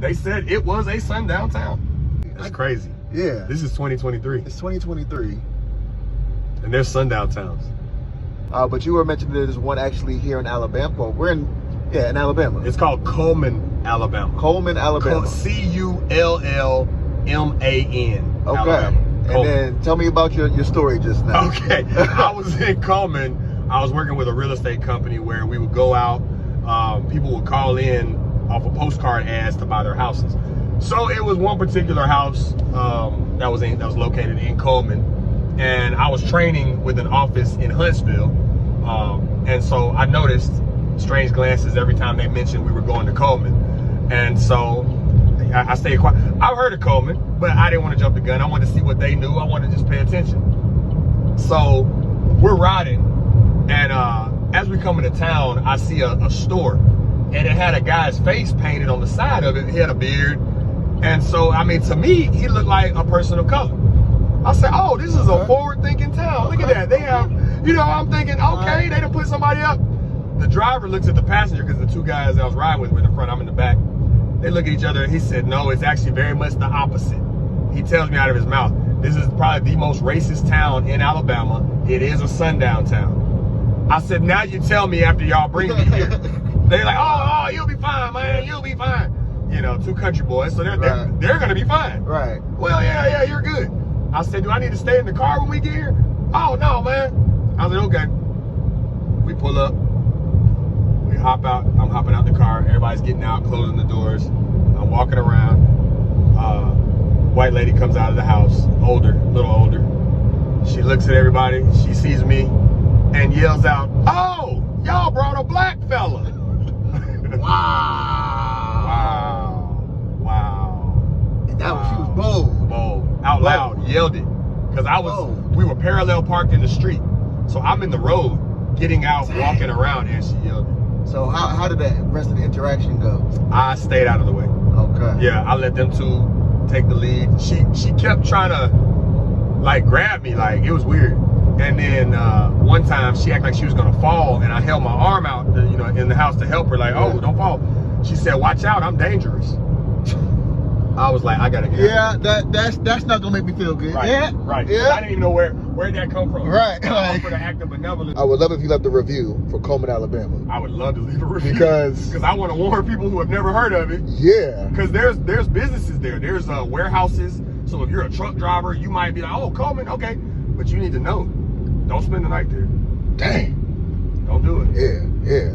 they said it was a sundown town. That's crazy. Yeah. This is 2023. It's 2023. And there's sundown towns. But you were mentioning there's one actually here in Alabama. Well, we're in Alabama. It's called Coleman, Alabama. Coleman, Alabama. C-U-L-L-M-A-N. Okay. Alabama. And then tell me about your story just now. Okay. I was in Coleman. I was working with a real estate company where we would go out. People would call in off of postcard ads to buy their houses. So it was one particular house that was located in Coleman, and I was training with an office in Huntsville, and so I noticed strange glances every time they mentioned we were going to Coleman, and so I stayed quiet. I've heard of Coleman, but I didn't want to jump the gun. I wanted to see what they knew. I wanted to just pay attention. So we're riding, and as we come into town, I see a store, and it had a guy's face painted on the side of it. He had a beard. And so, I mean, to me, he looked like a person of color. I said, oh, this is a forward-thinking town. Look at that. They have, you know, I'm thinking, okay, they done put somebody up. The driver looks at the passenger, because the two guys I was riding with were in the front, I'm in the back. They look at each other, and he said, no, it's actually very much the opposite. He tells me out of his mouth, this is probably the most racist town in Alabama. It is a sundown town. I said, now you tell me after y'all bring me here. They're like, oh, you'll be fine, man, you'll be fine. You know, two country boys, so they're gonna be fine. Right. Well, yeah, you're good. I said, do I need to stay in the car when we get here? Oh, no, man. I was like, okay. We pull up, we hop out. I'm hopping out the car. Everybody's getting out, closing the doors. I'm walking around. White lady comes out of the house, older, a little older. She looks at everybody. She sees me and yells out, oh, y'all brought a black fella. Wow. And she was bold. Bold. Out loud, yelled it. Because we were parallel parked in the street. So I'm in the road, getting out, walking around, and she yelled it. So how did that rest of the interaction go? I stayed out of the way. Okay. Yeah, I let them two take the lead. She kept trying to, like, grab me. Like, it was weird. And then one time, she acted like she was going to fall, and I held my arm out, you know, in the house to help her. Like, oh, don't fall. She said, watch out, I'm dangerous. I was like, I gotta get out. Yeah, that's not gonna make me feel good. Right, yeah, right. Yeah. I didn't even know where'd that come from. Right. For the act of benevolence. I would love if you left a review for Coleman, Alabama. I would love to leave a review because I want to warn people who have never heard of it. Yeah. Because there's businesses there. There's warehouses. So if you're a truck driver, you might be like, oh, Coleman, okay. But you need to know, don't spend the night there. Dang. Don't do it. Yeah.